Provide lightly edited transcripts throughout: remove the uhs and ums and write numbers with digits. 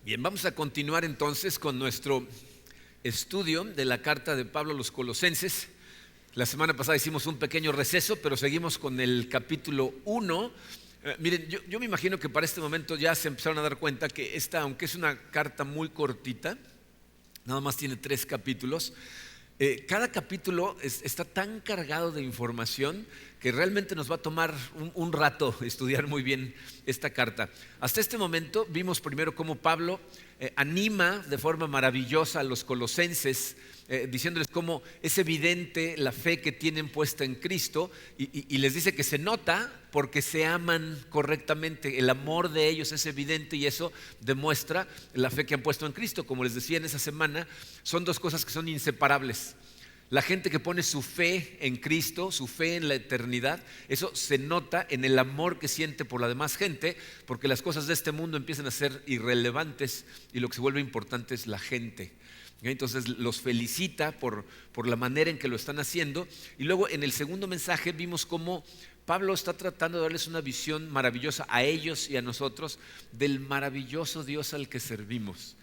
Bien, vamos a continuar entonces con nuestro estudio de la carta de Pablo a los Colosenses. La semana pasada hicimos un pequeño receso, pero seguimos con el capítulo 1. Miren, yo me imagino que para este momento ya se empezaron a dar cuenta que esta, aunque es una carta muy cortita, nada más tiene 3 capítulos. Cada capítulo está tan cargado de información que realmente nos va a tomar un rato estudiar muy bien esta carta. Hasta este momento vimos primero cómo Pablo anima de forma maravillosa a los colosenses, diciéndoles cómo es evidente la fe que tienen puesta en Cristo y les dice que se nota porque se aman correctamente. El amor de ellos es evidente y eso demuestra la fe que han puesto en Cristo. Como les decía en esa semana, son 2 cosas que son inseparables. La gente que pone su fe en Cristo, su fe en la eternidad, eso se nota en el amor que siente por la demás gente, porque las cosas de este mundo empiezan a ser irrelevantes y lo que se vuelve importante es la gente. Entonces los felicita por la manera en que lo están haciendo. Y luego en el segundo mensaje vimos cómo Pablo está tratando de darles una visión maravillosa a ellos y a nosotros del maravilloso Dios al que servimos.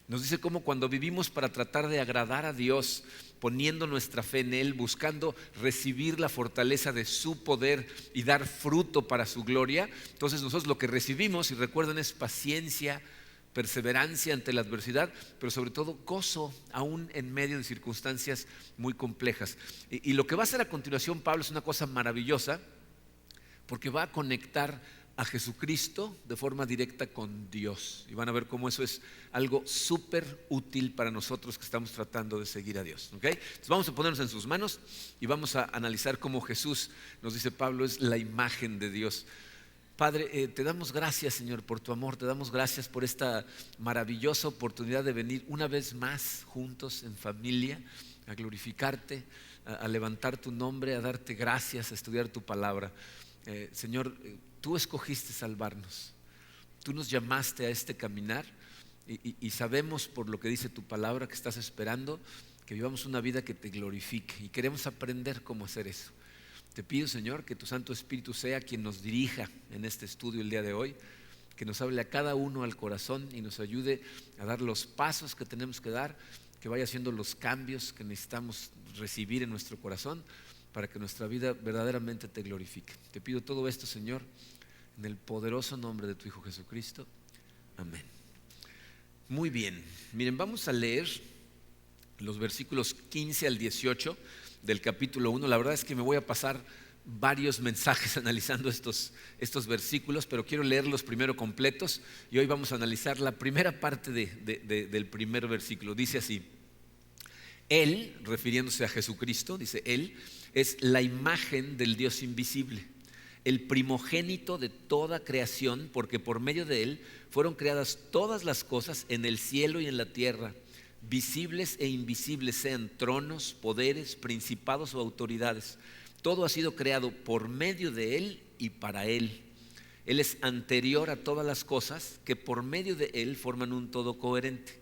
Nos dice cómo cuando vivimos para tratar de agradar a Dios, poniendo nuestra fe en Él, buscando recibir la fortaleza de su poder y dar fruto para su gloria, entonces nosotros lo que recibimos, y recuerden, es paciencia, perseverancia ante la adversidad, pero sobre todo gozo aún en medio de circunstancias muy complejas. Y lo que va a hacer a continuación Pablo es una cosa maravillosa, porque va a conectar a Jesucristo de forma directa con Dios. Y van a ver cómo eso es algo súper útil para nosotros que estamos tratando de seguir a Dios. ¿Okay? Entonces vamos a ponernos en sus manos y vamos a analizar cómo Jesús, nos dice Pablo, es la imagen de Dios. Padre, te damos gracias, Señor, por tu amor. Te damos gracias por esta maravillosa oportunidad de venir una vez más juntos en familia a glorificarte, a levantar tu nombre, a darte gracias, a estudiar tu palabra. Señor, tú escogiste salvarnos, tú nos llamaste a este caminar y sabemos por lo que dice tu palabra que estás esperando que vivamos una vida que te glorifique y queremos aprender cómo hacer eso. Te pido, Señor, que tu Santo Espíritu sea quien nos dirija en este estudio el día de hoy, que nos hable a cada uno al corazón y nos ayude a dar los pasos que tenemos que dar, que vaya haciendo los cambios que necesitamos recibir en nuestro corazón para que nuestra vida verdaderamente te glorifique. Te pido todo esto, Señor, en el poderoso nombre de tu Hijo Jesucristo. Amén. Muy bien, miren, vamos a leer los versículos 15 al 18 del capítulo 1. La verdad es que me voy a pasar varios mensajes analizando estos versículos, pero quiero leerlos primero completos y hoy vamos a analizar la primera parte del primer versículo. Dice así: Él, refiriéndose a Jesucristo, dice Él, es la imagen del Dios invisible, el primogénito de toda creación, porque por medio de Él fueron creadas todas las cosas en el cielo y en la tierra, visibles e invisibles, sean tronos, poderes, principados o autoridades. Todo ha sido creado por medio de Él y para Él. Él es anterior a todas las cosas, que por medio de Él forman un todo coherente.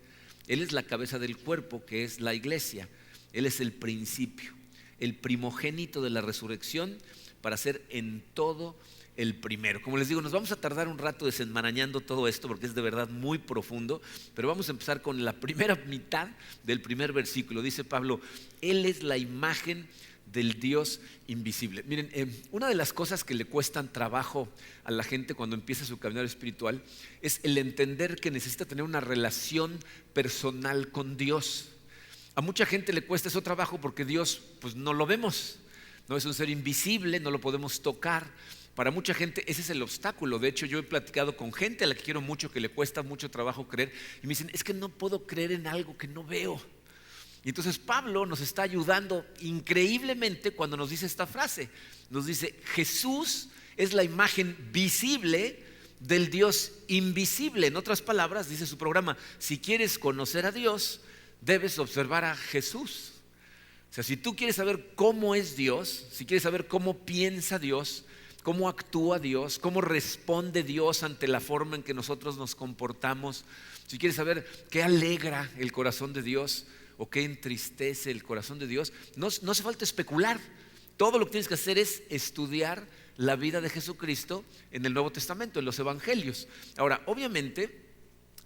Él es la cabeza del cuerpo, que es la iglesia. Él es el principio, el primogénito de la resurrección, para ser en todo el primero. Como les digo, nos vamos a tardar un rato desenmarañando todo esto porque es de verdad muy profundo, pero vamos a empezar con la primera mitad del primer versículo. Dice Pablo: Él es la imagen del Dios invisible. Miren, una de las cosas que le cuestan trabajo a la gente cuando empieza su caminar espiritual es el entender que necesita tener una relación personal con Dios. A mucha gente le cuesta eso trabajo porque Dios, pues, no lo vemos, no es un ser invisible, no lo podemos tocar. Para mucha gente ese es el obstáculo. De hecho, yo he platicado con gente a la que quiero mucho, que le cuesta mucho trabajo creer, y me dicen: es que no puedo creer en algo que no veo. Y entonces Pablo nos está ayudando increíblemente cuando nos dice esta frase. Nos dice: Jesús es la imagen visible del Dios invisible. En otras palabras, dice su programa, si quieres conocer a Dios, debes observar a Jesús. O sea, si tú quieres saber cómo es Dios, si quieres saber cómo piensa Dios, cómo actúa Dios, cómo responde Dios ante la forma en que nosotros nos comportamos, si quieres saber qué alegra el corazón de Dios o qué entristece el corazón de Dios, no hace falta especular. Todo lo que tienes que hacer es estudiar la vida de Jesucristo en el Nuevo Testamento, en los Evangelios. Ahora, obviamente,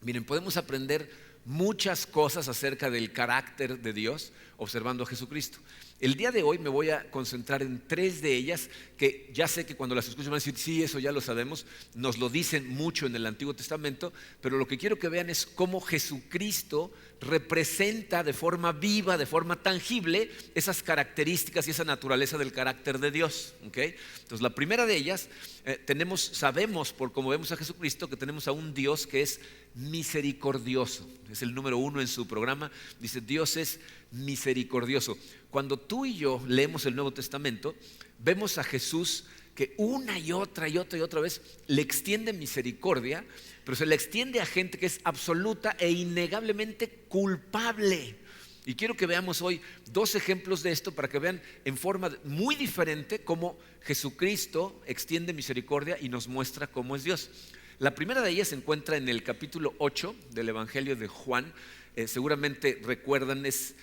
Miren, podemos aprender muchas cosas acerca del carácter de Dios observando a Jesucristo. El día de hoy me voy a concentrar en 3 de ellas que ya sé que cuando las escuchen van a decir, sí, eso ya lo sabemos, nos lo dicen mucho en el Antiguo Testamento, pero lo que quiero que vean es cómo Jesucristo representa de forma viva, de forma tangible, esas características y esa naturaleza del carácter de Dios. ¿Okay? Entonces, la primera de ellas, sabemos por cómo vemos a Jesucristo que tenemos a un Dios que es misericordioso. Es el número 1 en su programa. Dice, Dios es misericordioso. Cuando tú y yo leemos el Nuevo Testamento, vemos a Jesús que una y otra vez le extiende misericordia, pero se le extiende a gente que es absoluta e innegablemente culpable. Y quiero que veamos hoy 2 ejemplos de esto para que vean en forma muy diferente cómo Jesucristo extiende misericordia y nos muestra cómo es Dios. La primera de ellas se encuentra en el capítulo 8 del Evangelio de Juan. Seguramente recuerdan, es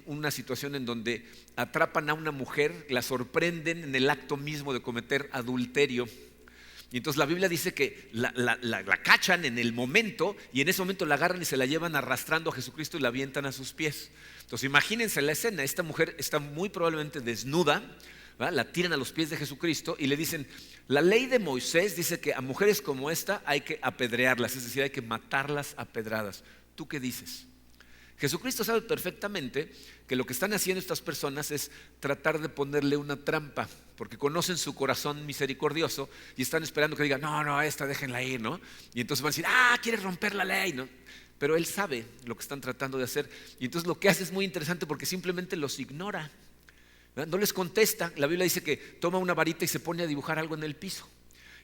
una situación en donde atrapan a una mujer, la sorprenden en el acto mismo de cometer adulterio. Y entonces la Biblia dice que la cachan en el momento, y en ese momento la agarran y se la llevan arrastrando a Jesucristo y la avientan a sus pies. Entonces imagínense la escena, esta mujer está muy probablemente desnuda, ¿verdad? La tiran a los pies de Jesucristo y le dicen, la ley de Moisés dice que a mujeres como esta hay que apedrearlas, es decir, hay que matarlas a pedradas. ¿Tú qué dices? Jesucristo sabe perfectamente que lo que están haciendo estas personas es tratar de ponerle una trampa, porque conocen su corazón misericordioso y están esperando que diga, no, esta déjenla ir, ¿no? Y entonces van a decir, quieres romper la ley, ¿no? Pero él sabe lo que están tratando de hacer, y entonces lo que hace es muy interesante porque simplemente los ignora, ¿verdad? No les contesta. La Biblia dice que toma una varita y se pone a dibujar algo en el piso.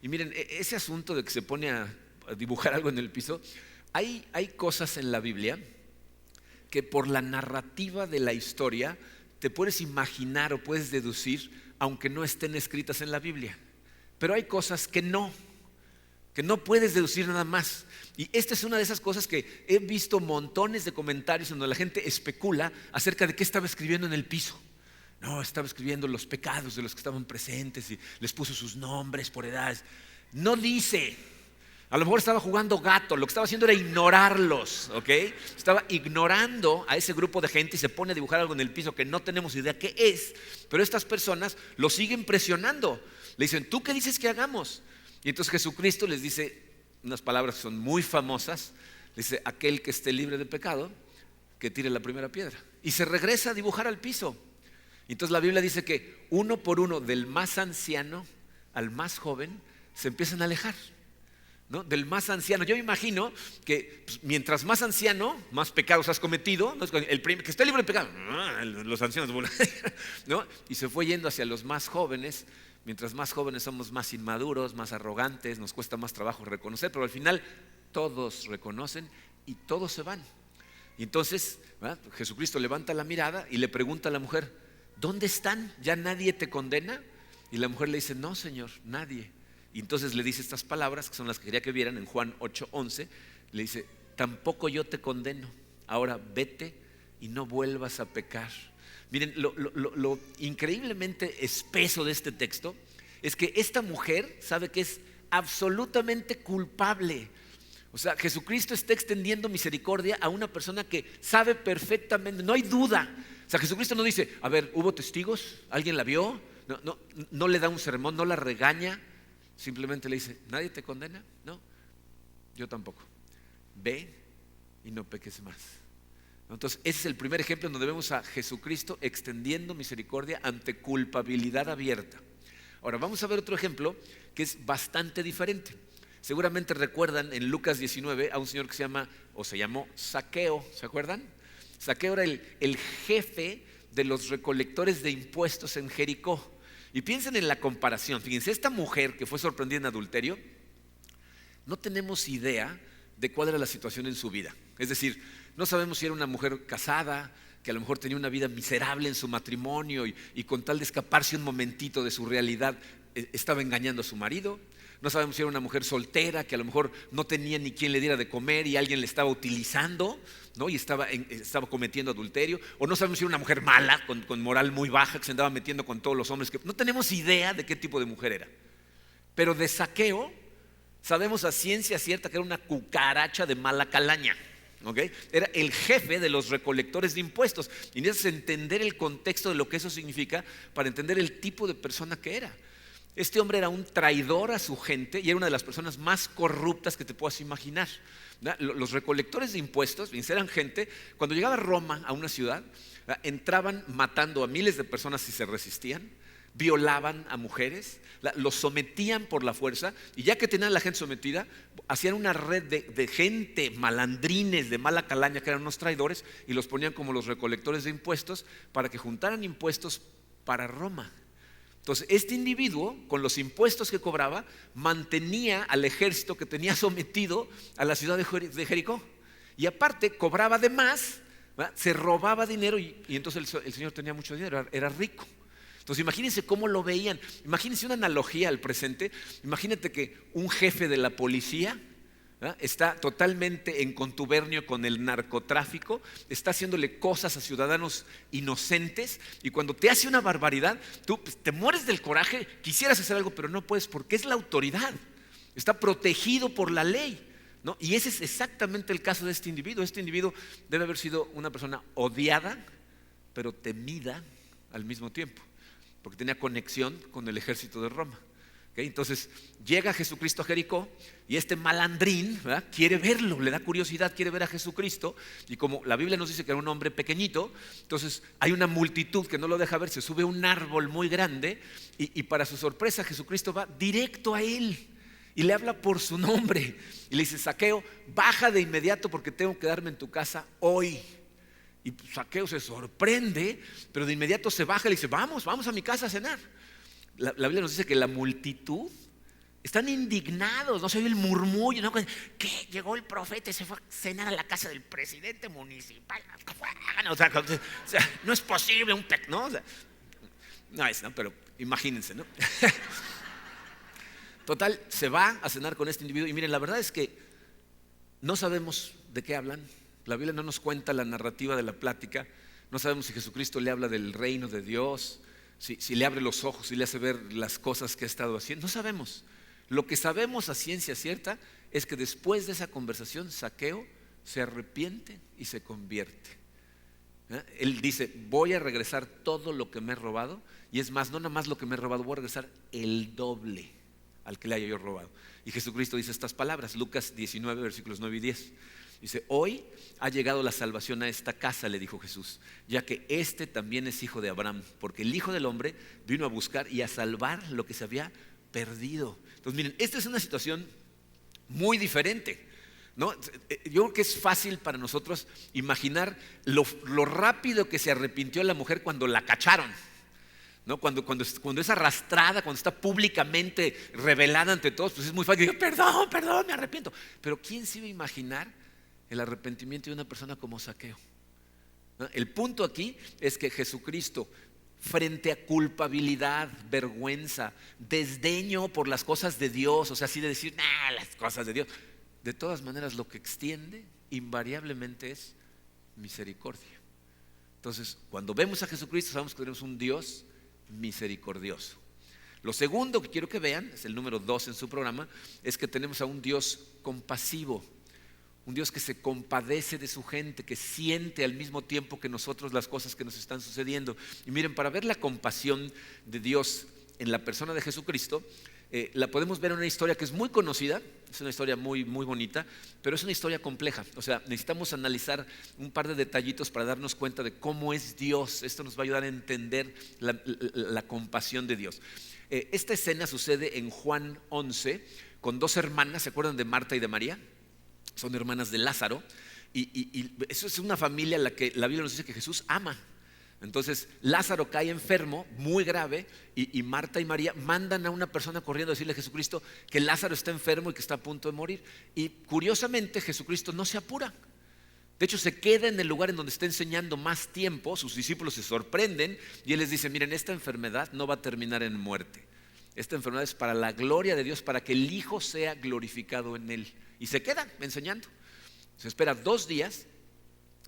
Y miren, ese asunto de que se pone a dibujar algo en el piso, hay cosas en la Biblia que por la narrativa de la historia te puedes imaginar o puedes deducir, aunque no estén escritas en la Biblia. Pero hay cosas que no puedes deducir nada más. Y esta es una de esas cosas que he visto montones de comentarios donde la gente especula acerca de qué estaba escribiendo en el piso. No, estaba escribiendo los pecados de los que estaban presentes y les puso sus nombres por edades. No dice. A lo mejor estaba jugando gato, lo que estaba haciendo era ignorarlos, ¿ok? Estaba ignorando a ese grupo de gente y se pone a dibujar algo en el piso que no tenemos idea qué es. Pero estas personas lo siguen presionando. Le dicen, ¿tú qué dices que hagamos? Y entonces Jesucristo les dice unas palabras que son muy famosas. Le dice, aquel que esté libre de pecado, que tire la primera piedra. Y se regresa a dibujar al piso. Y entonces la Biblia dice que uno por uno, del más anciano al más joven, se empiezan a alejar, ¿no? Del más anciano. Yo me imagino que mientras más anciano, más pecados has cometido, ¿no? El que esté libre de pecado, los ancianos, ¿no? Y se fue yendo hacia los más jóvenes. Mientras más jóvenes somos más inmaduros, más arrogantes, nos cuesta más trabajo reconocer, pero al final todos reconocen y todos se van. Y entonces, ¿verdad? Jesucristo levanta la mirada y le pregunta a la mujer, ¿dónde están? ¿Ya nadie te condena? Y la mujer le dice, no, Señor, nadie. Y entonces le dice estas palabras, que son las que quería que vieran en Juan 8:11. Le dice, tampoco yo te condeno, ahora vete y no vuelvas a pecar. Miren, lo increíblemente espeso de este texto es que esta mujer sabe que es absolutamente culpable. O sea, Jesucristo está extendiendo misericordia a una persona que sabe perfectamente, no hay duda. O sea, Jesucristo no dice, a ver, ¿hubo testigos? ¿Alguien la vio? No le da un sermón, no la regaña. Simplemente le dice, ¿nadie te condena? No, yo tampoco. Ve y no peques más. Entonces ese es el primer ejemplo en donde vemos a Jesucristo extendiendo misericordia ante culpabilidad abierta. Ahora vamos a ver otro ejemplo que es bastante diferente. Seguramente recuerdan en Lucas 19 a un señor que se llamó Zaqueo. ¿Se acuerdan? Zaqueo era el jefe de los recolectores de impuestos en Jericó. Y piensen en la comparación. Fíjense, esta mujer que fue sorprendida en adulterio, no tenemos idea de cuál era la situación en su vida. Es decir, no sabemos si era una mujer casada, que a lo mejor tenía una vida miserable en su matrimonio y con tal de escaparse un momentito de su realidad, estaba engañando a su marido. No sabemos si era una mujer soltera que a lo mejor no tenía ni quien le diera de comer y alguien le estaba utilizando, ¿no? Y estaba cometiendo adulterio. O no sabemos si era una mujer mala, con moral muy baja, que se andaba metiendo con todos los hombres. No tenemos idea de qué tipo de mujer era. Pero de Zaqueo sabemos a ciencia cierta que era una cucaracha de mala calaña. ¿Okay? Era el jefe de los recolectores de impuestos. Y necesitas entender el contexto de lo que eso significa para entender el tipo de persona que era. Este hombre era un traidor a su gente y era una de las personas más corruptas que te puedas imaginar. Los recolectores de impuestos, eran gente, cuando llegaba Roma a una ciudad, entraban matando a miles de personas si se resistían, violaban a mujeres, los sometían por la fuerza, y ya que tenían a la gente sometida, hacían una red de gente, malandrines de mala calaña, que eran unos traidores, y los ponían como los recolectores de impuestos para que juntaran impuestos para Roma. Entonces, este individuo, con los impuestos que cobraba, mantenía al ejército que tenía sometido a la ciudad de Jericó. Y aparte, cobraba de más, ¿verdad? Se robaba dinero y entonces el señor tenía mucho dinero, era rico. Entonces, imagínense cómo lo veían. Imagínense una analogía al presente. Imagínate que un jefe de la policía, ¿verdad?, está totalmente en contubernio con el narcotráfico, está haciéndole cosas a ciudadanos inocentes, y cuando te hace una barbaridad, tú te mueres del coraje, quisieras hacer algo, pero no puedes porque es la autoridad, está protegido por la ley, ¿no? Y ese es exactamente el caso de este individuo. Este individuo debe haber sido una persona odiada, pero temida al mismo tiempo, porque tenía conexión con el ejército de Roma. Entonces llega Jesucristo a Jericó y este malandrín, ¿verdad?, quiere verlo, le da curiosidad, quiere ver a Jesucristo, y como la Biblia nos dice que era un hombre pequeñito, entonces hay una multitud que no lo deja ver, se sube a un árbol muy grande y para su sorpresa Jesucristo va directo a él y le habla por su nombre y le dice: Zaqueo, baja de inmediato porque tengo que quedarme en tu casa hoy. Y Zaqueo se sorprende, pero de inmediato se baja y le dice: vamos a mi casa a cenar. La Biblia nos dice que la multitud están indignados, no se oye el murmullo, ¿no? Que llegó el profeta y se fue a cenar a la casa del presidente municipal. O sea, no es posible ¿no? O sea, no es, ¿no? Pero imagínense, ¿no? Total, se va a cenar con este individuo y miren, la verdad es que no sabemos de qué hablan. La Biblia no nos cuenta la narrativa de la plática. No sabemos si Jesucristo le habla del reino de Dios, si le abre los ojos y le hace ver las cosas que ha estado haciendo. No sabemos. Lo que sabemos a ciencia cierta es que después de esa conversación, Zaqueo se arrepiente y se convierte. Él dice: voy a regresar todo lo que me he robado, y es más, no nada más lo que me he robado, voy a regresar el doble al que le haya yo robado. Y Jesucristo dice estas palabras, Lucas 19, versículos 9 y 10. Dice: hoy ha llegado la salvación a esta casa, le dijo Jesús, ya que este también es hijo de Abraham, porque el Hijo del Hombre vino a buscar y a salvar lo que se había perdido. Entonces miren, esta es una situación muy diferente, ¿no? Yo creo que es fácil para nosotros imaginar lo rápido que se arrepintió la mujer cuando la cacharon, ¿no? Cuando es arrastrada, cuando está públicamente revelada ante todos, pues es muy fácil decir: perdón, me arrepiento. Pero ¿quién se iba a imaginar el arrepentimiento de una persona como Zaqueo? ¿No? El punto aquí es que Jesucristo, frente a culpabilidad, vergüenza, desdeño por las cosas de Dios, o sea, así de decir: las cosas de Dios, de todas maneras lo que extiende invariablemente es misericordia. Entonces, cuando vemos a Jesucristo, sabemos que tenemos un Dios misericordioso. Lo segundo que quiero que vean, es el número 2 en su programa, es que tenemos a un Dios compasivo, un Dios que se compadece de su gente, que siente al mismo tiempo que nosotros las cosas que nos están sucediendo. Y miren, para ver la compasión de Dios en la persona de Jesucristo, la podemos ver en una historia que es muy conocida, es una historia muy, muy bonita, pero es una historia compleja. O sea, necesitamos analizar un par de detallitos para darnos cuenta de cómo es Dios. Esto nos va a ayudar a entender la compasión de Dios. Esta escena sucede en Juan 11 con dos hermanas, ¿se acuerdan de Marta y de María? Son hermanas de Lázaro, y eso es una familia a la que la Biblia nos dice que Jesús ama. Entonces Lázaro cae enfermo, muy grave, y Marta y María mandan a una persona corriendo a decirle a Jesucristo que Lázaro está enfermo y que está a punto de morir. Y curiosamente Jesucristo no se apura. De hecho, se queda en el lugar en donde está enseñando más tiempo. Sus discípulos se sorprenden y él les dice: miren, esta enfermedad no va a terminar en muerte. Esta enfermedad es para la gloria de Dios, para que el Hijo sea glorificado en él. Y se queda enseñando. Se espera 2 días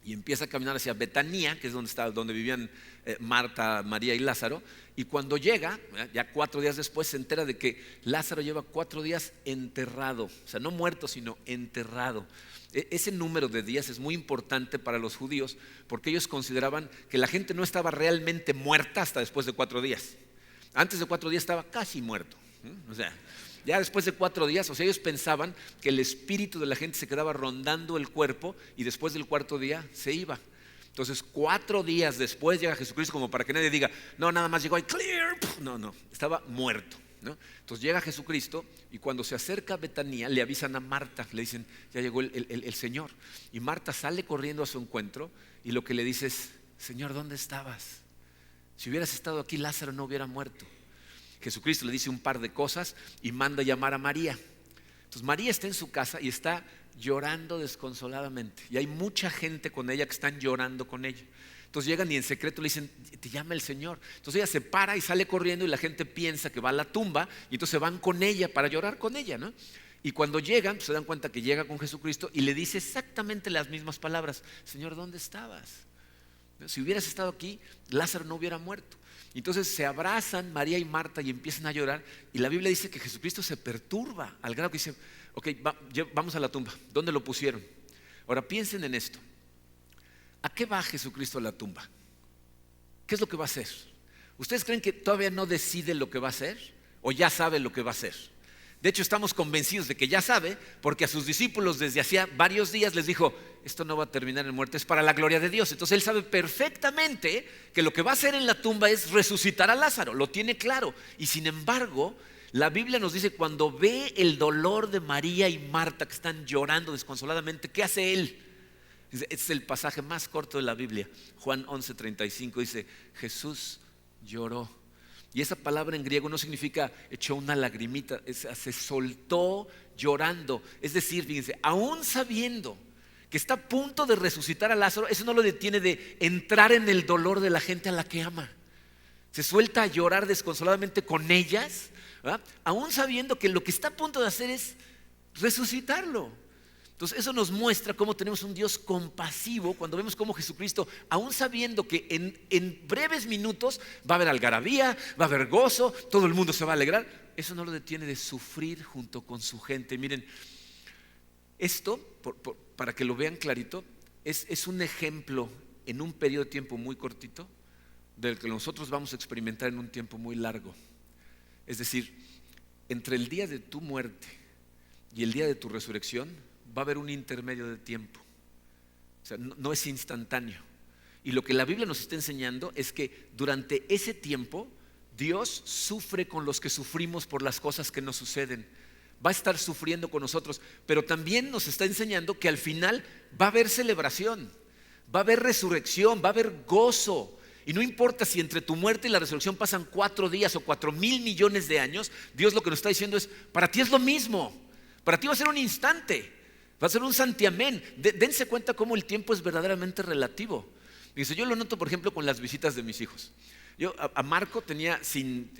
y empieza a caminar hacia Betanía, que es donde vivían Marta, María y Lázaro. Y cuando llega, ya 4 días después, se entera de que Lázaro lleva 4 días enterrado, o sea, no muerto, sino enterrado. Ese número de días es muy importante para los judíos, porque ellos consideraban que la gente no estaba realmente muerta hasta después de 4 días. Antes de 4 días estaba casi muerto, o sea, ya después de 4 días, o sea, ellos pensaban que el espíritu de la gente se quedaba rondando el cuerpo y después del 4.º día se iba. Entonces 4 días después llega Jesucristo, como para que nadie diga, no, nada más llegó ahí, clear. No, estaba muerto, ¿no? Entonces llega Jesucristo y cuando se acerca a Betanía le avisan a Marta, le dicen, ya llegó el Señor. Y Marta sale corriendo a su encuentro y lo que le dice es, Señor, ¿dónde estabas? Si hubieras estado aquí, Lázaro no hubiera muerto. Jesucristo le dice un par de cosas y manda a llamar a María. Entonces María está en su casa y está llorando desconsoladamente. Y hay mucha gente con ella que están llorando con ella. Entonces llegan y en secreto le dicen, te llama el Señor. Entonces ella se para y sale corriendo y la gente piensa que va a la tumba y entonces van con ella para llorar con ella, ¿no? Y cuando llegan, pues se dan cuenta que llega con Jesucristo y le dice exactamente las mismas palabras. Señor, ¿dónde estabas? Si hubieras estado aquí, Lázaro no hubiera muerto. Entonces se abrazan María y Marta y empiezan a llorar. Y la Biblia dice que Jesucristo se perturba al grado que dice, ok, vamos a la tumba. ¿Dónde lo pusieron? Ahora piensen en esto. ¿A qué va Jesucristo a la tumba? ¿Qué es lo que va a hacer? ¿Ustedes creen que todavía no decide lo que va a hacer? ¿O ya sabe lo que va a hacer? De hecho, estamos convencidos de que ya sabe, porque a sus discípulos desde hacía varios días les dijo, esto no va a terminar en muerte, es para la gloria de Dios. Entonces él sabe perfectamente que lo que va a hacer en la tumba es resucitar a Lázaro, lo tiene claro. Y sin embargo, la Biblia nos dice, cuando ve el dolor de María y Marta que están llorando desconsoladamente, ¿qué hace él? Es el pasaje más corto de la Biblia. Juan 11:35 dice, Jesús lloró. Y esa palabra en griego no significa echó una lagrimita, se soltó llorando. Es decir, fíjense, aún sabiendo que está a punto de resucitar a Lázaro, eso no lo detiene de entrar en el dolor de la gente a la que ama. Se suelta a llorar desconsoladamente con ellas, ¿verdad? Aún sabiendo que lo que está a punto de hacer es resucitarlo. Entonces eso nos muestra cómo tenemos un Dios compasivo cuando vemos cómo Jesucristo, aún sabiendo que en breves minutos va a haber algarabía, va a haber gozo, todo el mundo se va a alegrar, eso no lo detiene de sufrir junto con su gente. Miren, esto, para que lo vean clarito, es un ejemplo en un periodo de tiempo muy cortito del que nosotros vamos a experimentar en un tiempo muy largo. Es decir, entre el día de tu muerte y el día de tu resurrección va a haber un intermedio de tiempo. O sea, no es instantáneo. Y lo que la Biblia nos está enseñando es que durante ese tiempo Dios sufre con los que sufrimos por las cosas que nos suceden. Va a estar sufriendo con nosotros, pero también nos está enseñando que al final va a haber celebración, va a haber resurrección, va a haber gozo. Y no importa si entre tu muerte y la resurrección pasan 4 días o 4,000 millones de años, Dios lo que nos está diciendo es, para ti es lo mismo, para ti va a ser un instante. Va a ser un santiamén. Dense cuenta cómo el tiempo es verdaderamente relativo. Dice, yo lo noto, por ejemplo, con las visitas de mis hijos. Yo a Marco tenía sin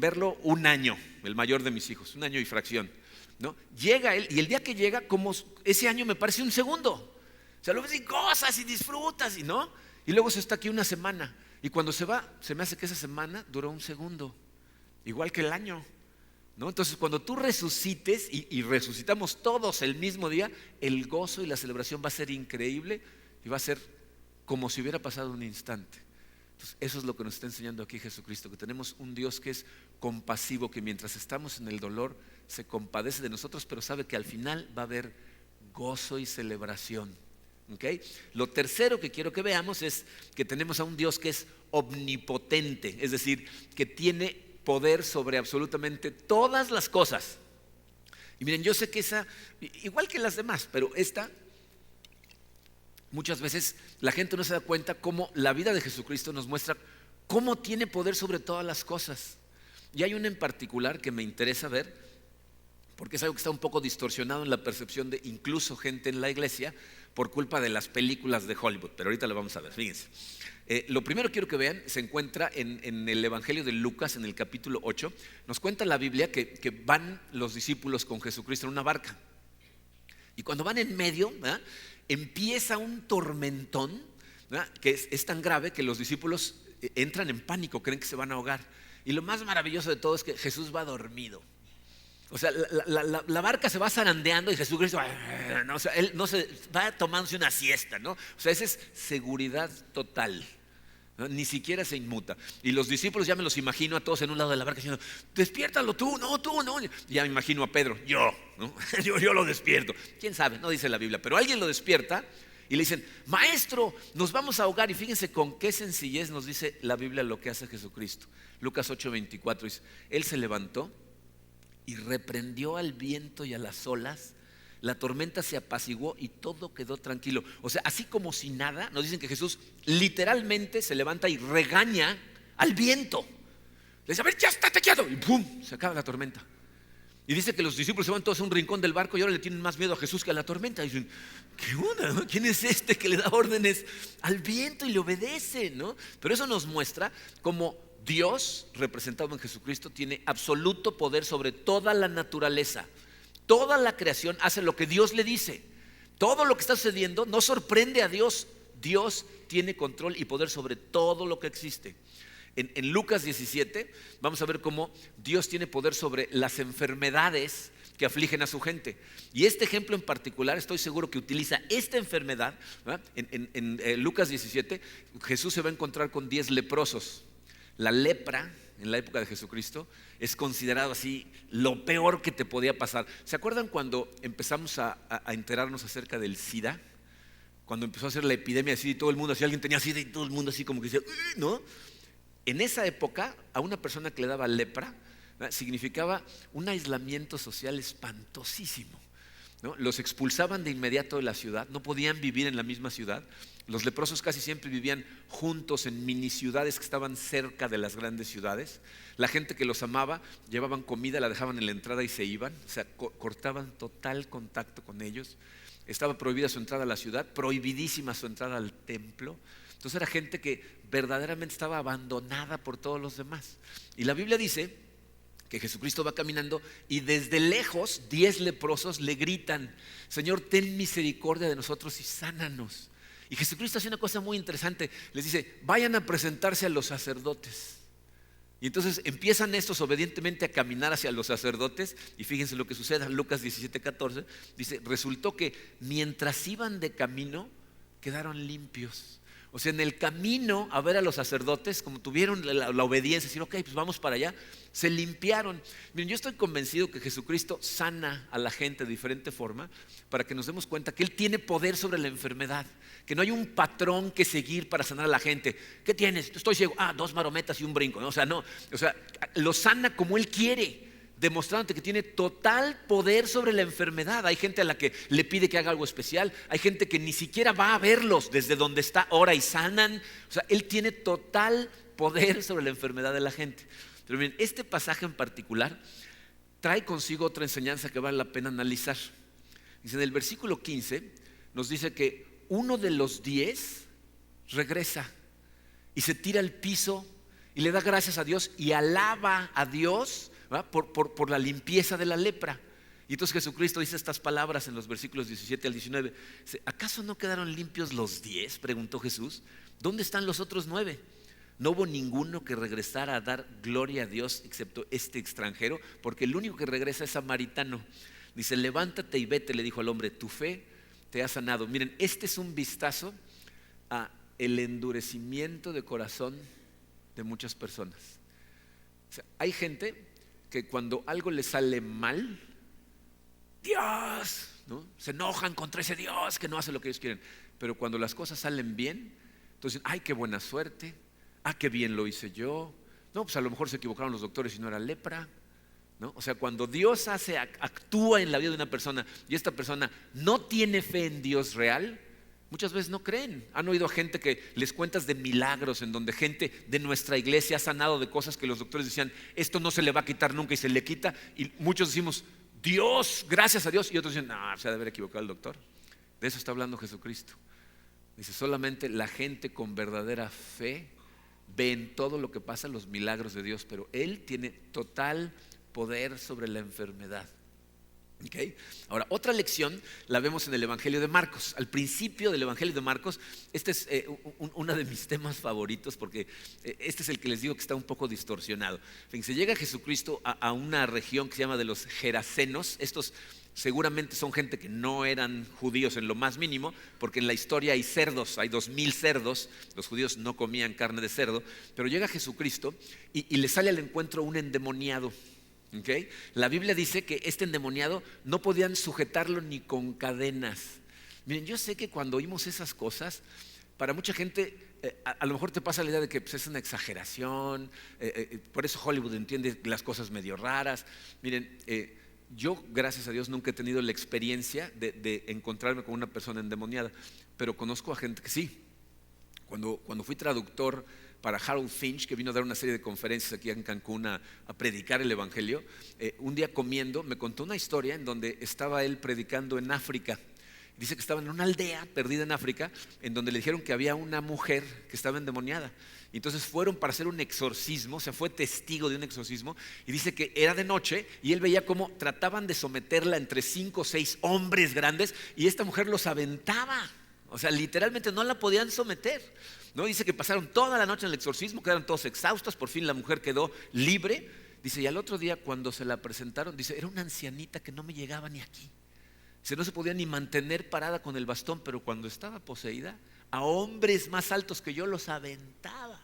verlo 1 año, el mayor de mis hijos, 1 año y fracción, ¿no? Llega él y el día que llega, como ese año me parece un segundo. O sea, lo ves y gozas y disfrutas, ¿no? Y luego se está aquí 1 semana. Y cuando se va, se me hace que esa semana duró 1 segundo. Igual que el año, ¿no? Entonces cuando tú resucites y resucitamos todos el mismo día, el gozo y la celebración va a ser increíble y va a ser como si hubiera pasado un instante. Entonces eso es lo que nos está enseñando aquí Jesucristo, que tenemos un Dios que es compasivo, que mientras estamos en el dolor se compadece de nosotros, pero sabe que al final va a haber gozo y celebración. ¿Okay? Lo tercero que quiero que veamos es que tenemos a un Dios que es omnipotente, es decir, que tiene poder sobre absolutamente todas las cosas. Y miren, yo sé que esa, igual que las demás, pero esta, muchas veces la gente no se da cuenta cómo la vida de Jesucristo nos muestra cómo tiene poder sobre todas las cosas. Y hay una en particular que me interesa ver, porque es algo que está un poco distorsionado en la percepción de incluso gente en la iglesia por culpa de las películas de Hollywood, pero ahorita lo vamos a ver, fíjense. Lo primero que quiero que vean se encuentra en el Evangelio de Lucas, en el capítulo 8. Nos cuenta la Biblia que van los discípulos con Jesucristo en una barca. Y cuando van en medio, ¿verdad?, empieza un tormentón, ¿verdad?, que es tan grave que los discípulos entran en pánico, creen que se van a ahogar. Y lo más maravilloso de todo es que Jesús va dormido. O sea, la barca se va zarandeando y Jesucristo, no, o sea, él no se va tomándose una siesta, ¿no? O sea, esa es seguridad total, ¿no? Ni siquiera se inmuta. Y los discípulos, ya me los imagino a todos en un lado de la barca diciendo: despiértalo tú, no, tú, no. Ya me imagino a Pedro, yo, ¿no? yo lo despierto. ¿Quién sabe? No dice la Biblia, pero alguien lo despierta y le dicen: maestro, nos vamos a ahogar. Y fíjense con qué sencillez nos dice la Biblia lo que hace Jesucristo. Lucas 8:24 dice: Él se levantó y reprendió al viento y a las olas, la tormenta se apaciguó y todo quedó tranquilo. O sea, así como si nada, nos dicen que Jesús literalmente se levanta y regaña al viento. Le dice: a ver, ya estate quieto. Y ¡pum!, se acaba la tormenta. Y dice que los discípulos se van todos a un rincón del barco y ahora le tienen más miedo a Jesús que a la tormenta. Y dicen: ¿qué onda? ¿Quién es este que le da órdenes al viento y le obedece, ¿no? Pero eso nos muestra cómo Dios, representado en Jesucristo, tiene absoluto poder sobre toda la naturaleza. Toda la creación hace lo que Dios le dice. Todo lo que está sucediendo no sorprende a Dios. Dios tiene control y poder sobre todo lo que existe. En Lucas 17 vamos a ver cómo Dios tiene poder sobre las enfermedades que afligen a su gente. Y este ejemplo en particular, estoy seguro que utiliza esta enfermedad, ¿verdad? En Lucas 17, Jesús se va a encontrar con 10 leprosos. La lepra en la época de Jesucristo es considerado así lo peor que te podía pasar. ¿Se acuerdan cuando empezamos a enterarnos acerca del SIDA? Cuando empezó a ser la epidemia de SIDA y todo el mundo, si alguien tenía SIDA y todo el mundo así como que decía, ¿no? En esa época, a una persona que le daba lepra, ¿verdad?, significaba un aislamiento social espantosísimo, ¿no? Los expulsaban de inmediato de la ciudad, no podían vivir en la misma ciudad. Los leprosos casi siempre vivían juntos en mini ciudades que estaban cerca de las grandes ciudades. La gente que los amaba llevaban comida, la dejaban en la entrada y se iban. O sea, cortaban total contacto con ellos. Estaba prohibida su entrada a la ciudad, prohibidísima su entrada al templo. Entonces era gente que verdaderamente estaba abandonada por todos los demás. Y la Biblia dice que Jesucristo va caminando y desde lejos 10 leprosos le gritan: Señor, ten misericordia de nosotros y sánanos. Y Jesucristo hace una cosa muy interesante, les dice: vayan a presentarse a los sacerdotes. Y entonces empiezan estos obedientemente a caminar hacia los sacerdotes. Y fíjense lo que sucede. Lucas 17:14 dice: resultó que mientras iban de camino quedaron limpios. O sea, en el camino a ver a los sacerdotes, como tuvieron la obediencia, decir: ok, pues vamos para allá, se limpiaron. Miren, yo estoy convencido que Jesucristo sana a la gente de diferente forma para que nos demos cuenta que Él tiene poder sobre la enfermedad, que no hay un patrón que seguir para sanar a la gente. ¿Qué tienes? Estoy ciego. 2 marometas y un brinco, ¿no? O sea, no, o sea, lo sana como Él quiere, demostrándote que tiene total poder sobre la enfermedad. Hay gente a la que le pide que haga algo especial. Hay gente que ni siquiera va a verlos desde donde está, ora y sanan. O sea, Él tiene total poder sobre la enfermedad de la gente. Pero miren, este pasaje en particular trae consigo otra enseñanza que vale la pena analizar. Dice, en el versículo 15 nos dice que uno de los 10 regresa y se tira al piso y le da gracias a Dios y alaba a Dios por la limpieza de la lepra. Y entonces Jesucristo dice estas palabras en los versículos 17 al 19. ¿Acaso no quedaron limpios los 10? Preguntó Jesús. ¿Dónde están los otros 9? No hubo ninguno que regresara a dar gloria a Dios excepto este extranjero, porque el único que regresa es samaritano. Dice: levántate y vete, le dijo al hombre, tu fe te ha sanado. Miren, este es un vistazo a el endurecimiento de corazón de muchas personas. O sea, hay gente que cuando algo le sale mal, Dios, ¿no?, se enojan contra ese Dios que no hace lo que ellos quieren. Pero cuando las cosas salen bien, entonces, ay, qué buena suerte, qué bien lo hice yo. No, pues a lo mejor se equivocaron los doctores y no era lepra, ¿no? O sea, cuando Dios actúa en la vida de una persona y esta persona no tiene fe en Dios real, muchas veces no creen. Han oído a gente que les cuentas de milagros en donde gente de nuestra iglesia ha sanado de cosas que los doctores decían: esto no se le va a quitar nunca, y se le quita. Y muchos decimos: Dios, gracias a Dios. Y otros dicen: no, se ha de haber equivocado el doctor. De eso está hablando Jesucristo. Dice: solamente la gente con verdadera fe ve en todo lo que pasa los milagros de Dios, pero Él tiene total poder sobre la enfermedad. ¿Okay? Ahora, otra lección la vemos en el Evangelio de Marcos. Al principio del Evangelio de Marcos, este es uno de mis temas favoritos porque este es el que les digo que está un poco distorsionado. Fíjense, llega Jesucristo a una región que se llama de los Gerasenos. Estos seguramente son gente que no eran judíos en lo más mínimo, porque en la historia hay cerdos, hay 2000 cerdos. Los judíos no comían carne de cerdo, pero llega Jesucristo y le sale al encuentro un endemoniado. ¿Okay? La Biblia dice que este endemoniado no podían sujetarlo ni con cadenas. Miren, yo sé que cuando oímos esas cosas, para mucha gente a lo mejor te pasa la idea de que pues, es una exageración, por eso Hollywood entiende las cosas medio raras. Miren, yo gracias a Dios nunca he tenido la experiencia de encontrarme con una persona endemoniada, pero conozco a gente que sí. Cuando fui traductor para Harold Finch, que vino a dar una serie de conferencias aquí en Cancún a predicar el Evangelio, un día comiendo me contó una historia en donde estaba él predicando en África. Dice que estaba en una aldea perdida en África, en donde le dijeron que había una mujer que estaba endemoniada. Y entonces fueron para hacer un exorcismo, o sea, fue testigo de un exorcismo, y dice que era de noche y él veía cómo trataban de someterla entre 5 o 6 hombres grandes y esta mujer los aventaba. O sea, literalmente no la podían someter, ¿no? Dice que pasaron toda la noche en el exorcismo, quedaron todos exhaustos, por fin la mujer quedó libre. Dice, y al otro día cuando se la presentaron, dice, era una ancianita que no me llegaba ni aquí. Dice, no se podía ni mantener parada con el bastón, pero cuando estaba poseída, a hombres más altos que yo los aventaba.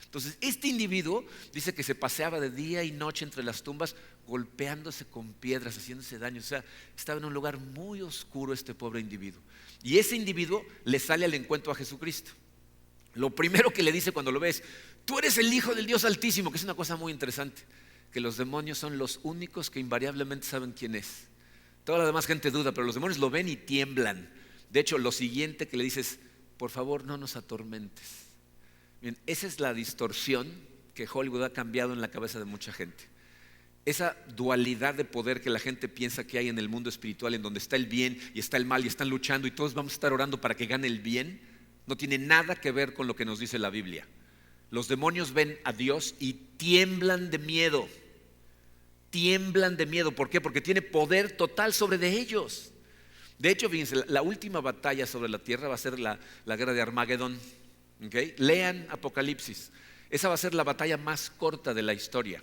Entonces, este individuo dice que se paseaba de día y noche entre las tumbas, golpeándose con piedras, haciéndose daño. O sea, estaba en un lugar muy oscuro este pobre individuo. Y ese individuo le sale al encuentro a Jesucristo. Lo primero que le dice cuando lo ves, tú eres el Hijo del Dios Altísimo, que es una cosa muy interesante, que los demonios son los únicos que invariablemente saben quién es. Toda la demás gente duda, pero los demonios lo ven y tiemblan. De hecho, lo siguiente que le dices, por favor no nos atormentes. Bien, esa es la distorsión que Hollywood ha cambiado en la cabeza de mucha gente. Esa dualidad de poder que la gente piensa que hay en el mundo espiritual, en donde está el bien y está el mal y están luchando y todos vamos a estar orando para que gane el bien, no tiene nada que ver con lo que nos dice la Biblia. Los demonios ven a Dios y tiemblan de miedo. Tiemblan de miedo. ¿Por qué? Porque tiene poder total sobre de ellos. De hecho, fíjense, la última batalla sobre la tierra va a ser la guerra de Armagedón. ¿Okay? Lean Apocalipsis. Esa va a ser la batalla más corta de la historia.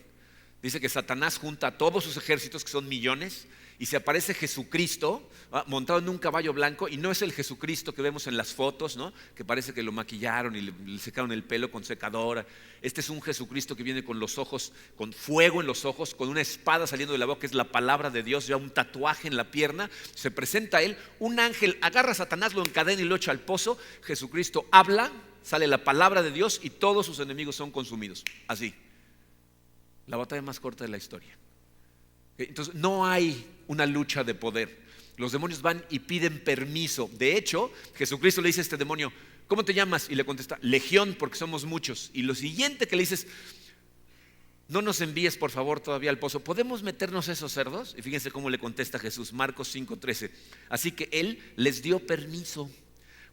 Dice que Satanás junta a todos sus ejércitos, que son millones, y se aparece Jesucristo montado en un caballo blanco, y no es el Jesucristo que vemos en las fotos, ¿no? Que parece que lo maquillaron y le secaron el pelo con secadora. Este es un Jesucristo que viene con los ojos, con fuego en los ojos, con una espada saliendo de la boca, que es la palabra de Dios, ya un tatuaje en la pierna. Se presenta a él, un ángel agarra a Satanás, lo encadena y lo echa al pozo. Jesucristo habla, sale la palabra de Dios y todos sus enemigos son consumidos. Así. La batalla más corta de la historia. Entonces no hay una lucha de poder. Los demonios van y piden permiso. De hecho, Jesucristo le dice a este demonio, ¿cómo te llamas? Y le contesta, Legión, porque somos muchos. Y lo siguiente que le dices, no nos envíes por favor todavía al pozo, ¿podemos meternos esos cerdos? Y fíjense cómo le contesta Jesús, Marcos 5:13. Así que él les dio permiso.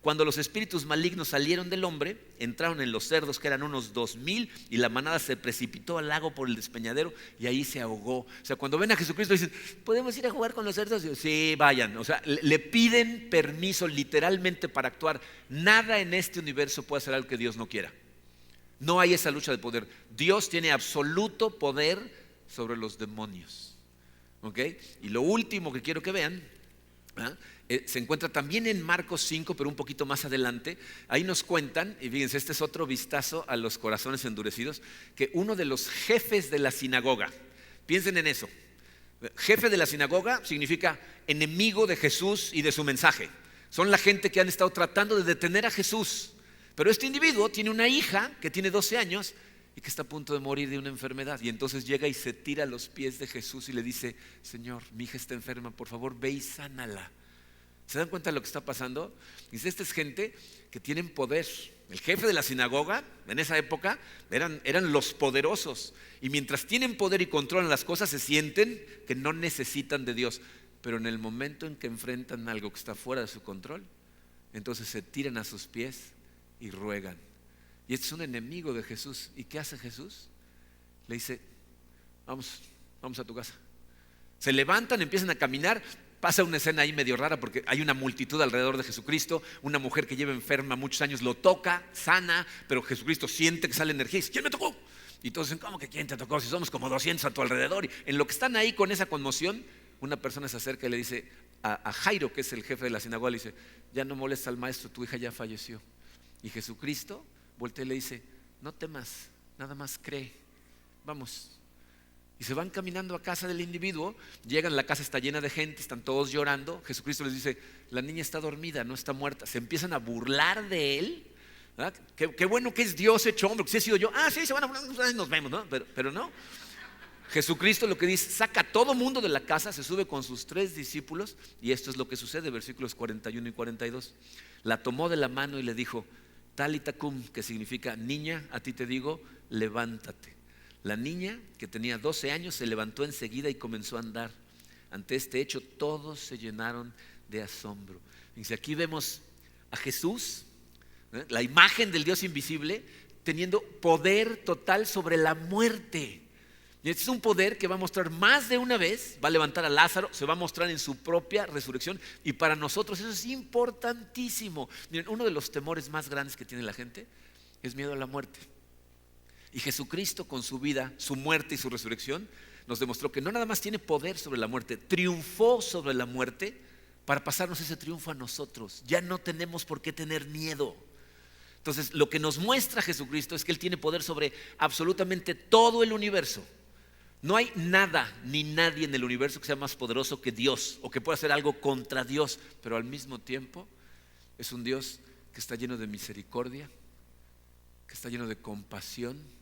Cuando los espíritus malignos salieron del hombre, entraron en los cerdos, que eran unos 2000, y la manada se precipitó al lago por el despeñadero y ahí se ahogó. O sea, cuando ven a Jesucristo dicen, ¿podemos ir a jugar con los cerdos? Y yo, sí, vayan. O sea, le piden permiso literalmente para actuar. Nada en este universo puede hacer algo que Dios no quiera. No hay esa lucha de poder. Dios tiene absoluto poder sobre los demonios. ¿Ok? Y lo último que quiero que vean, se encuentra también en Marcos 5, pero un poquito más adelante. Ahí nos cuentan, y fíjense, este es otro vistazo a los corazones endurecidos, que uno de los jefes de la sinagoga, piensen en eso, jefe de la sinagoga significa enemigo de Jesús y de su mensaje. Son la gente que han estado tratando de detener a Jesús. Pero este individuo tiene una hija que tiene 12 años y que está a punto de morir de una enfermedad. Y entonces llega y se tira a los pies de Jesús y le dice, Señor, mi hija está enferma, por favor ve y sánala. ¿Se dan cuenta de lo que está pasando? Dice, esta es gente que tienen poder. El jefe de la sinagoga en esa época eran los poderosos. Y mientras tienen poder y controlan las cosas, se sienten que no necesitan de Dios. Pero en el momento en que enfrentan algo que está fuera de su control, entonces se tiran a sus pies y ruegan. Y este es un enemigo de Jesús. ¿Y qué hace Jesús? Le dice, vamos a tu casa. Se levantan, empiezan a caminar. Pasa una escena ahí medio rara porque hay una multitud alrededor de Jesucristo. Una mujer que lleva enferma muchos años lo toca, sana, pero Jesucristo siente que sale energía y dice: ¿quién me tocó? Y todos dicen: ¿cómo que quién te tocó? Si somos como 200 a tu alrededor. Y en lo que están ahí con esa conmoción, una persona se acerca y le dice a Jairo, que es el jefe de la sinagoga, le dice: ya no molesta al maestro, tu hija ya falleció. Y Jesucristo voltea y le dice: no temas, nada más cree, vamos. Y se van caminando a casa del individuo. Llegan, la casa está llena de gente, están todos llorando. Jesucristo les dice: la niña está dormida, no está muerta. Se empiezan a burlar de él. Qué bueno que es Dios hecho hombre, que si he sido yo, sí, se van a burlar, nos vemos, ¿no? Pero no. Jesucristo lo que dice: saca a todo mundo de la casa, se sube con sus 3 discípulos. Y esto es lo que sucede, versículos 41 y 42. La tomó de la mano y le dijo: Talita cum, que significa: niña, a ti te digo, levántate. La niña, que tenía 12 años, se levantó enseguida y comenzó a andar. Ante este hecho todos se llenaron de asombro. Dice, aquí vemos a Jesús, la imagen del Dios invisible, teniendo poder total sobre la muerte. Y este es un poder que va a mostrar más de una vez. Va a levantar a Lázaro, se va a mostrar en su propia resurrección. Y para nosotros eso es importantísimo. Miren, uno de los temores más grandes que tiene la gente es miedo a la muerte. Y Jesucristo, con su vida, su muerte y su resurrección, nos demostró que no nada más tiene poder sobre la muerte, triunfó sobre la muerte para pasarnos ese triunfo a nosotros. Ya no tenemos por qué tener miedo. Entonces, lo que nos muestra Jesucristo es que Él tiene poder sobre absolutamente todo el universo. No hay nada ni nadie en el universo que sea más poderoso que Dios o que pueda hacer algo contra Dios, pero al mismo tiempo es un Dios que está lleno de misericordia, que está lleno de compasión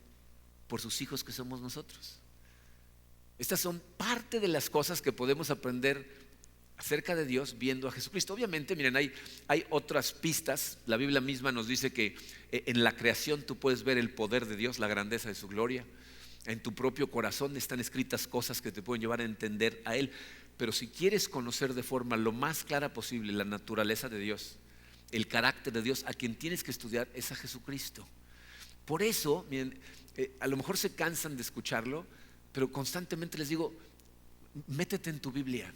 por sus hijos que somos nosotros. Estas son parte de las cosas que podemos aprender acerca de Dios viendo a Jesucristo. Obviamente, miren, hay otras pistas. La Biblia misma nos dice que en la creación tú puedes ver el poder de Dios, la grandeza de su gloria. En tu propio corazón están escritas cosas que te pueden llevar a entender a Él. Pero si quieres conocer de forma lo más clara posible la naturaleza de Dios, el carácter de Dios, a quien tienes que estudiar es a Jesucristo. Por eso, miren, a lo mejor se cansan de escucharlo, pero constantemente les digo: métete en tu Biblia.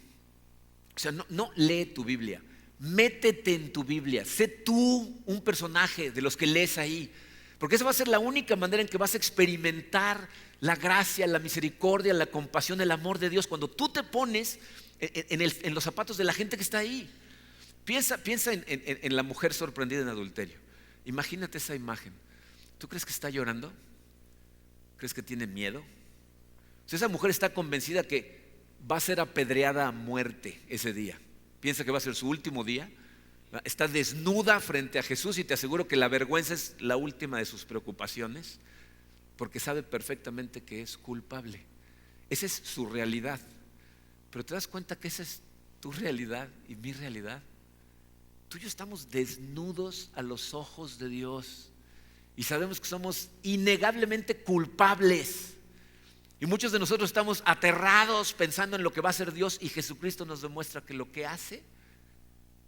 O sea, no lee tu Biblia, métete en tu Biblia. Sé tú un personaje de los que lees ahí, porque esa va a ser la única manera en que vas a experimentar la gracia, la misericordia, la compasión, el amor de Dios. Cuando tú te pones en los zapatos de la gente que está ahí. Piensa en la mujer sorprendida en adulterio. Imagínate esa imagen. ¿Tú crees que está llorando? ¿Crees que tiene miedo? O sea, esa mujer está convencida que va a ser apedreada a muerte ese día. Piensa que va a ser su último día. Está desnuda frente a Jesús y te aseguro que la vergüenza es la última de sus preocupaciones, porque sabe perfectamente que es culpable. Esa es su realidad. Pero te das cuenta que esa es tu realidad y mi realidad. Tú y yo estamos desnudos a los ojos de Dios. Y sabemos que somos innegablemente culpables. Y muchos de nosotros estamos aterrados pensando en lo que va a hacer Dios. Y Jesucristo nos demuestra que lo que hace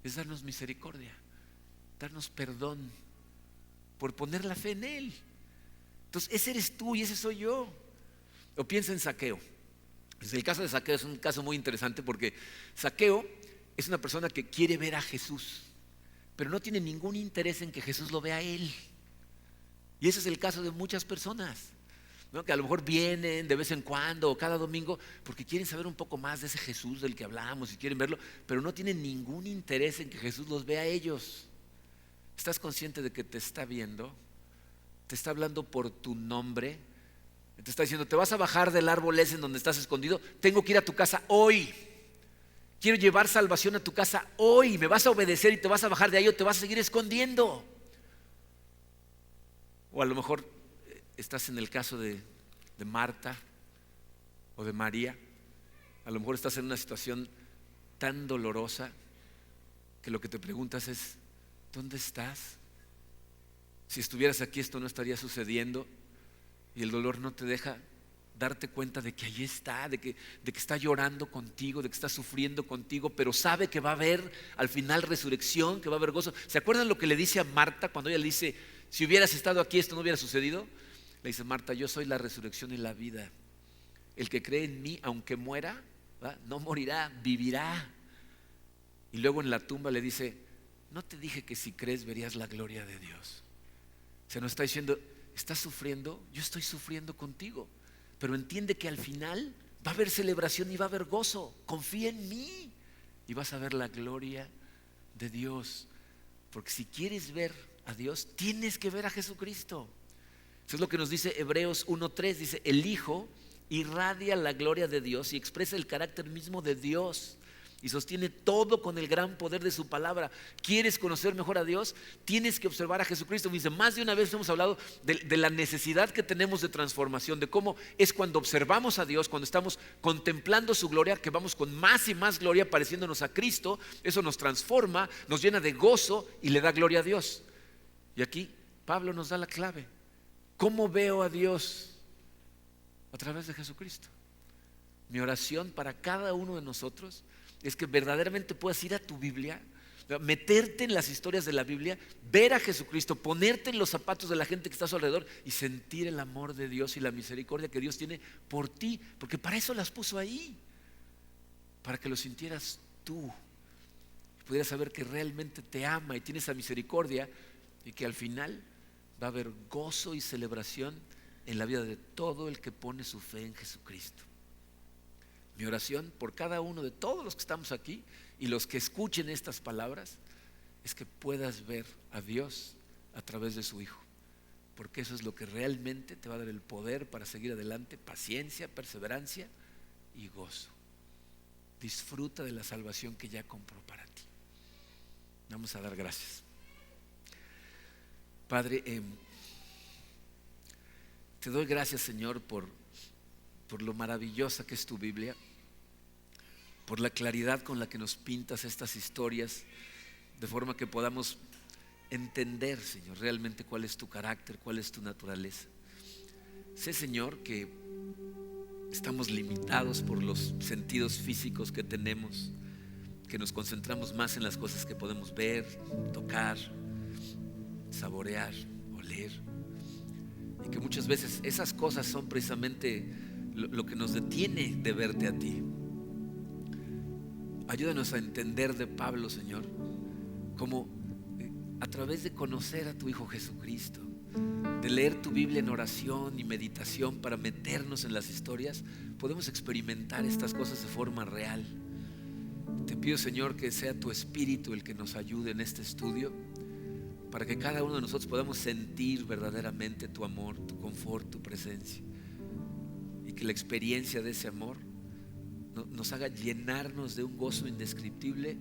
es darnos misericordia, darnos perdón, por poner la fe en Él. Entonces ese eres tú y ese soy yo. O piensa en Zaqueo. El caso de Zaqueo es un caso muy interesante, porque Zaqueo es una persona que quiere ver a Jesús, pero no tiene ningún interés en que Jesús lo vea a él. Y ese es el caso de muchas personas, ¿no? Que a lo mejor vienen de vez en cuando o cada domingo porque quieren saber un poco más de ese Jesús del que hablamos y quieren verlo, pero no tienen ningún interés en que Jesús los vea a ellos. ¿Estás consciente de que te está viendo? Te está hablando por tu nombre. Te está diciendo: te vas a bajar del árbol ese en donde estás escondido, tengo que ir a tu casa hoy. Quiero llevar salvación a tu casa hoy. Me vas a obedecer y te vas a bajar de ahí, o te vas a seguir escondiendo. O a lo mejor estás en el caso de Marta o de María. A lo mejor estás en una situación tan dolorosa que lo que te preguntas es: ¿dónde estás? Si estuvieras aquí, esto no estaría sucediendo. Y el dolor no te deja darte cuenta de que allí está, de que está llorando contigo, de que está sufriendo contigo, pero sabe que va a haber al final resurrección, que va a haber gozo. ¿Se acuerdan lo que le dice a Marta cuando ella le dice: si hubieras estado aquí, esto no hubiera sucedido? Le dice Marta: yo soy la resurrección y la vida. El que cree en mí, aunque muera, ¿verdad? No morirá, vivirá. Y luego en la tumba le dice: no te dije que si crees verías la gloria de Dios. Se nos está diciendo: estás sufriendo, yo estoy sufriendo contigo, pero entiende que al final va a haber celebración y va a haber gozo. Confía en mí y vas a ver la gloria de Dios. Porque si quieres ver a Dios, tienes que ver a Jesucristo. Eso es lo que nos dice Hebreos 1:3. Dice: el Hijo irradia la gloria de Dios y expresa el carácter mismo de Dios, y sostiene todo con el gran poder de su palabra. ¿Quieres conocer mejor a Dios? Tienes que observar a Jesucristo. Me dice, más de una vez hemos hablado de la necesidad que tenemos de transformación, de cómo es cuando observamos a Dios, cuando estamos contemplando su gloria, que vamos con más y más gloria pareciéndonos a Cristo. Eso nos transforma, nos llena de gozo y le da gloria a Dios. Y aquí Pablo nos da la clave. ¿Cómo veo a Dios? A través de Jesucristo. Mi oración para cada uno de nosotros es que verdaderamente puedas ir a tu Biblia, meterte en las historias de la Biblia, ver a Jesucristo, ponerte en los zapatos de la gente que está a su alrededor y sentir el amor de Dios y la misericordia que Dios tiene por ti, porque para eso las puso ahí, para que lo sintieras tú, pudieras saber que realmente te ama y tiene esa misericordia, y que al final va a haber gozo y celebración en la vida de todo el que pone su fe en Jesucristo. Mi oración por cada uno de todos los que estamos aquí y los que escuchen estas palabras es que puedas ver a Dios a través de su Hijo, porque eso es lo que realmente te va a dar el poder para seguir adelante: paciencia, perseverancia y gozo. Disfruta de la salvación que ya compró para ti. Vamos a dar gracias. Padre, te doy gracias, Señor, por lo maravillosa que es tu Biblia, por la claridad con la que nos pintas estas historias, de forma que podamos entender, Señor, realmente cuál es tu carácter, cuál es tu naturaleza. Sé, Señor, que estamos limitados por los sentidos físicos que tenemos, que nos concentramos más en las cosas que podemos ver, tocar, saborear, oler, y que muchas veces esas cosas son precisamente lo que nos detiene de verte a ti. Ayúdanos a entender de Pablo, Señor, cómo a través de conocer a tu Hijo Jesucristo, de leer tu Biblia en oración y meditación para meternos en las historias, podemos experimentar estas cosas de forma real. Te pido, Señor, que sea tu Espíritu el que nos ayude en este estudio, para que cada uno de nosotros podamos sentir verdaderamente tu amor, tu confort, tu presencia, y que la experiencia de ese amor nos haga llenarnos de un gozo indescriptible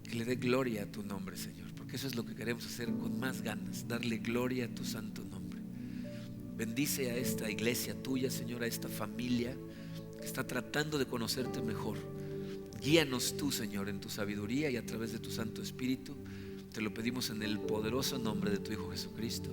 que le dé gloria a tu nombre, Señor, porque eso es lo que queremos hacer con más ganas, darle gloria a tu santo nombre. Bendice a esta iglesia tuya, Señor, a esta familia que está tratando de conocerte mejor. Guíanos tú, Señor, en tu sabiduría y a través de tu Santo Espíritu. Te lo pedimos en el poderoso nombre de tu Hijo Jesucristo.